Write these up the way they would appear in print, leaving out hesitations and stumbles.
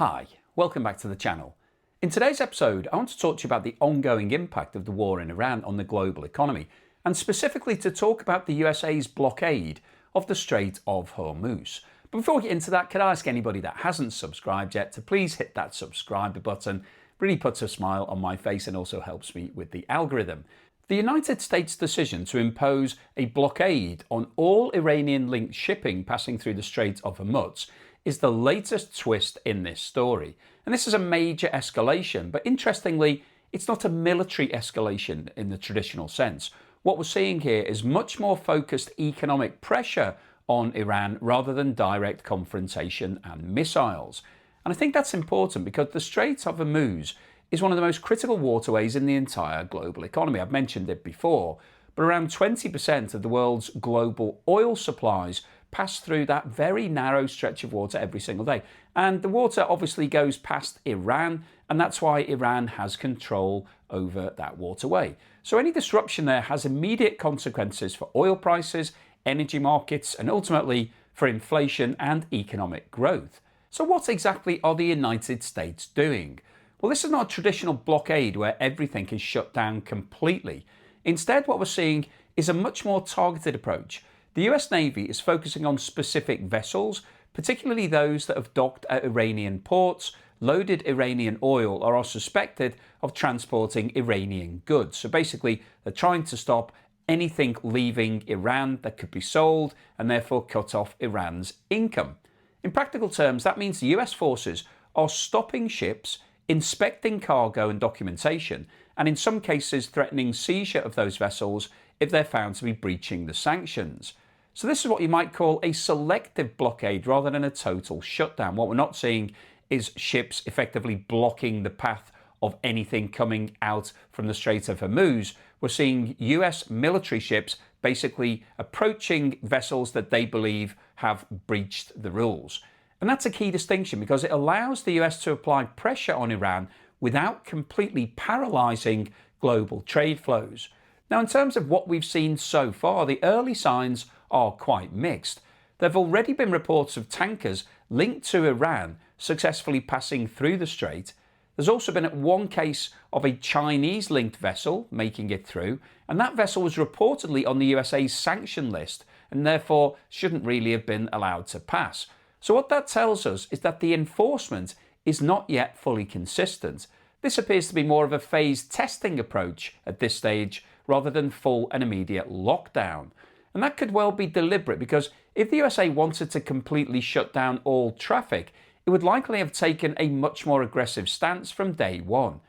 Hi, welcome back to the channel. In today's episode, I want to talk to you about the ongoing impact of the war in Iran on the global economy, and specifically to talk about the USA's blockade of the Strait of Hormuz. But before we get into that, can I ask anybody that hasn't subscribed yet to please hit that subscribe button? Really puts a smile on my face and also helps me with the algorithm. The United States' decision to impose a blockade on all Iranian-linked shipping passing through the Strait of Hormuz is the latest twist in this story. And this is a major escalation, but interestingly, it's not a military escalation in the traditional sense. What we're seeing here is much more focused economic pressure on Iran rather than direct confrontation and missiles. And I think that's important because the Strait of Hormuz is one of the most critical waterways in the entire global economy. I've mentioned it before, but around 20% of the world's global oil supplies pass through that very narrow stretch of water every single day. And the water obviously goes past Iran, and that's why Iran has control over that waterway. So any disruption there has immediate consequences for oil prices, energy markets, and ultimately for inflation and economic growth. So what exactly are the United States doing? Well, this is not a traditional blockade where everything is shut down completely. Instead, what we're seeing is a much more targeted approach. The US Navy is focusing on specific vessels, particularly those that have docked at Iranian ports, loaded Iranian oil, or are suspected of transporting Iranian goods. So basically, they're trying to stop anything leaving Iran that could be sold and therefore cut off Iran's income. In practical terms, that means the US forces are stopping ships, inspecting cargo and documentation, and in some cases threatening seizure of those vessels if they're found to be breaching the sanctions. So this is what you might call a selective blockade rather than a total shutdown. What we're not seeing is ships effectively blocking the path of anything coming out from the Strait of Hormuz. We're seeing US military ships basically approaching vessels that they believe have breached the rules. And that's a key distinction because it allows the US to apply pressure on Iran without completely paralyzing global trade flows. Now, in terms of what we've seen so far, the early signs are quite mixed. There have already been reports of tankers linked to Iran successfully passing through the strait. There's also been one case of a Chinese-linked vessel making it through, and that vessel was reportedly on the USA's sanction list and therefore shouldn't really have been allowed to pass. So what that tells us is that the enforcement is not yet fully consistent. This appears to be more of a phased testing approach at this stage rather than full and immediate lockdown. And that could well be deliberate because if the USA wanted to completely shut down all traffic, it would likely have taken a much more aggressive stance from day one.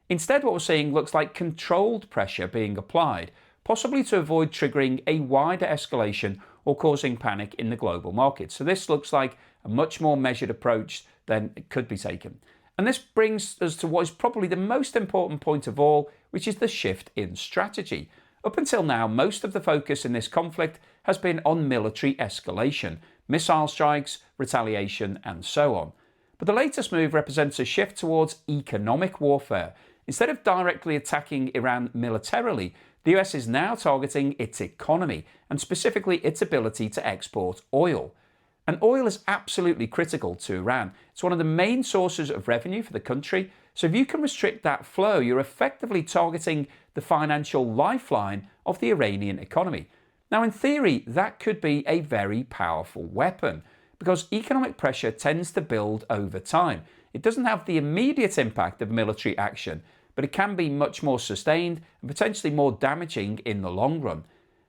Instead, what we're seeing looks like controlled pressure being applied, possibly to avoid triggering a wider escalation or causing panic in the global market. So this looks like a much more measured approach than it could be taken. And this brings us to what is probably the most important point of all, which is the shift in strategy. Up until now, most of the focus in this conflict has been on military escalation, missile strikes, retaliation, and so on. But the latest move represents a shift towards economic warfare. Instead of directly attacking Iran militarily, the US is now targeting its economy, and specifically its ability to export oil. And oil is absolutely critical to Iran. It's one of the main sources of revenue for the country. So if you can restrict that flow, you're effectively targeting the financial lifeline of the Iranian economy. Now, in theory, that could be a very powerful weapon because economic pressure tends to build over time. It doesn't have the immediate impact of military action, but it can be much more sustained and potentially more damaging in the long run.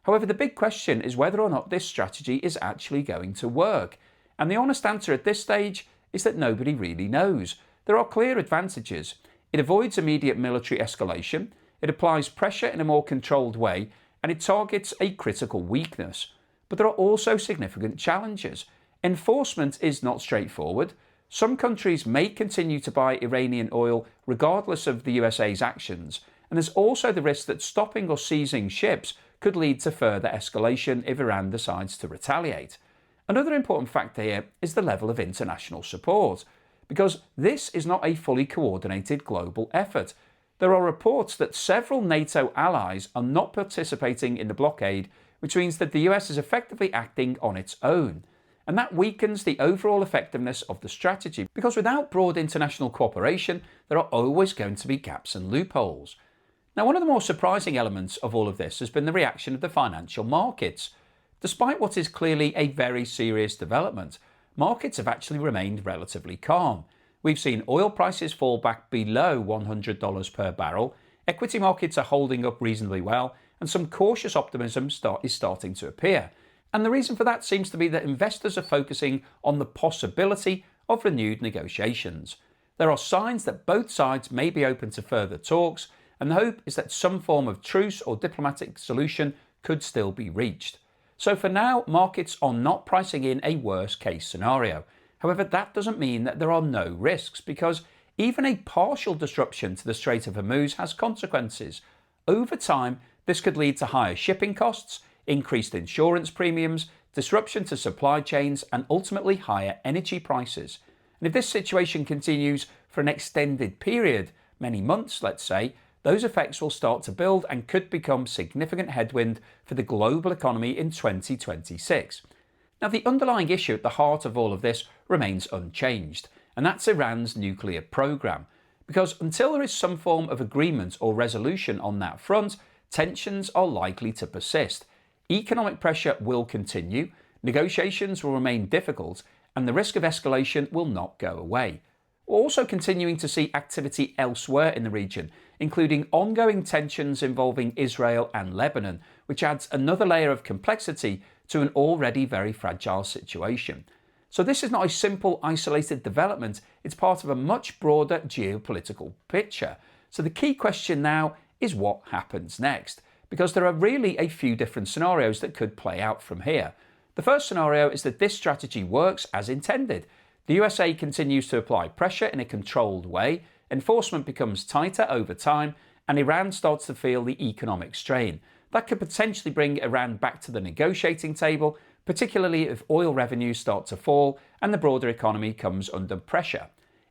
However, the big question is whether or not this strategy is actually going to work. And the honest answer at this stage is that nobody really knows. There are clear advantages. It avoids immediate military escalation, it applies pressure in a more controlled way, and it targets a critical weakness. But there are also significant challenges. Enforcement is not straightforward. Some countries may continue to buy Iranian oil regardless of the USA's actions, and there's also the risk that stopping or seizing ships could lead to further escalation if Iran decides to retaliate. Another important factor here is the level of international support, because this is not a fully coordinated global effort. There are reports that several NATO allies are not participating in the blockade, which means that the US is effectively acting on its own. And that weakens the overall effectiveness of the strategy, because without broad international cooperation, there are always going to be gaps and loopholes. Now, one of the more surprising elements of all of this has been the reaction of the financial markets. Despite what is clearly a very serious development, markets have actually remained relatively calm. We've seen oil prices fall back below $100 per barrel, equity markets are holding up reasonably well, and some cautious optimism is starting to appear. And the reason for that seems to be that investors are focusing on the possibility of renewed negotiations. There are signs that both sides may be open to further talks, and the hope is that some form of truce or diplomatic solution could still be reached. So for now, markets are not pricing in a worst case scenario. However, that doesn't mean that there are no risks, because even a partial disruption to the Strait of Hormuz has consequences. Over time, this could lead to higher shipping costs, increased insurance premiums, disruption to supply chains, and ultimately higher energy prices. And if this situation continues for an extended period, many months let's say, those effects will start to build and could become significant headwind for the global economy in 2026. Now, the underlying issue at the heart of all of this remains unchanged, and that's Iran's nuclear program. Because until there is some form of agreement or resolution on that front, tensions are likely to persist. Economic pressure will continue, negotiations will remain difficult, and the risk of escalation will not go away. We're also continuing to see activity elsewhere in the region, including ongoing tensions involving Israel and Lebanon, which adds another layer of complexity to an already very fragile situation. So this is not a simple isolated development, it's part of a much broader geopolitical picture. So the key question now is what happens next, because there are really a few different scenarios that could play out from here. The first scenario is that this strategy works as intended. The USA continues to apply pressure in a controlled way, enforcement becomes tighter over time, and Iran starts to feel the economic strain. That could potentially bring Iran back to the negotiating table, particularly if oil revenues start to fall and the broader economy comes under pressure.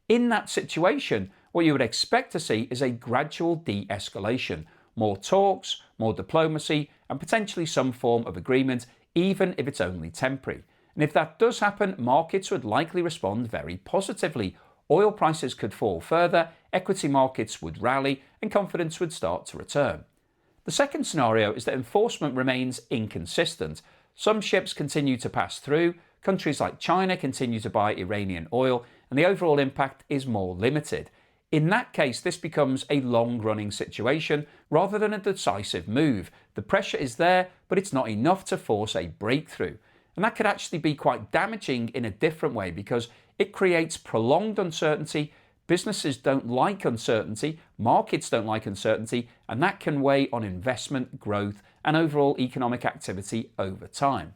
In that situation, what you would expect to see is a gradual de-escalation, more talks, more diplomacy, and potentially some form of agreement, even if it's only temporary. And if that does happen, markets would likely respond very positively. Oil prices could fall further, equity markets would rally, and confidence would start to return. The second scenario is that enforcement remains inconsistent. Some ships continue to pass through, countries like China continue to buy Iranian oil, and the overall impact is more limited. In that case, this becomes a long-running situation rather than a decisive move. The pressure is there, but it's not enough to force a breakthrough. And that could actually be quite damaging in a different way, because it creates prolonged uncertainty. Businesses don't like uncertainty, markets don't like uncertainty, and that can weigh on investment, growth, and overall economic activity over time.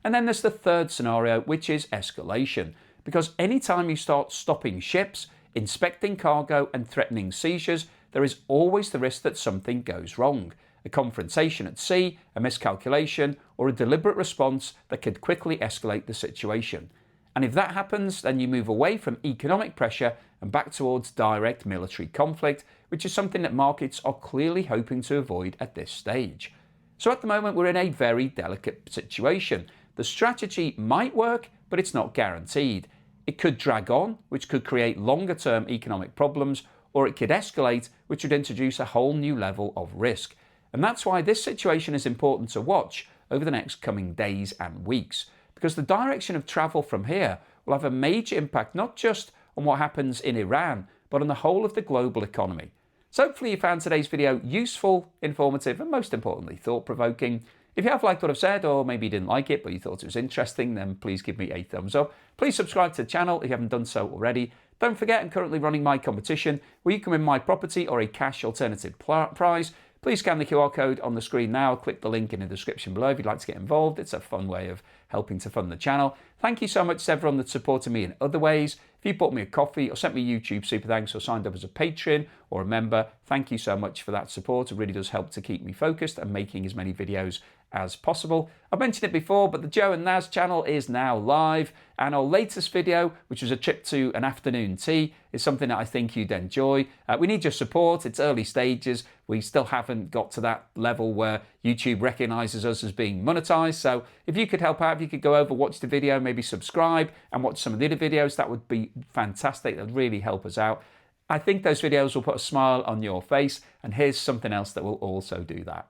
And then there's the third scenario, which is escalation, because anytime you start stopping ships, inspecting cargo, and threatening seizures, there is always the risk that something goes wrong. A confrontation at sea, a miscalculation, or a deliberate response that could quickly escalate the situation. And if that happens, then you move away from economic pressure and back towards direct military conflict, which is something that markets are clearly hoping to avoid at this stage. So at the moment, we're in a very delicate situation. The strategy might work, but it's not guaranteed. It could drag on, which could create longer-term economic problems, or it could escalate, which would introduce a whole new level of risk. And that's why this situation is important to watch over the next coming days and weeks, because the direction of travel from here will have a major impact not just on what happens in Iran, but on the whole of the global economy. So hopefully you found today's video useful, informative, and most importantly, thought-provoking. If you have liked what I've said, or maybe you didn't like it, but you thought it was interesting, then please give me a thumbs up. Please subscribe to the channel if you haven't done so already. Don't forget, I'm currently running my competition where you can win my property or a cash alternative prize. Please scan the QR code on the screen now, click the link in the description below if you'd like to get involved. It's a fun way of helping to fund the channel. Thank you so much to everyone that's supported me in other ways. If you bought me a coffee or sent me a YouTube super thanks or signed up as a patron or a member, thank you so much for that support. It really does help to keep me focused and making as many videos as possible. I've mentioned it before, but the Joe and Naz channel is now live, and our latest video, which was a trip to an afternoon tea, is something that I think you'd enjoy. We need your support. It's early stages. We still haven't got to that level where YouTube recognizes us as being monetized. So if you could help out, if you could go over, watch the video, maybe subscribe and watch some of the other videos, that would be fantastic. That would really help us out. I think those videos will put a smile on your face, and here's something else that will also do that.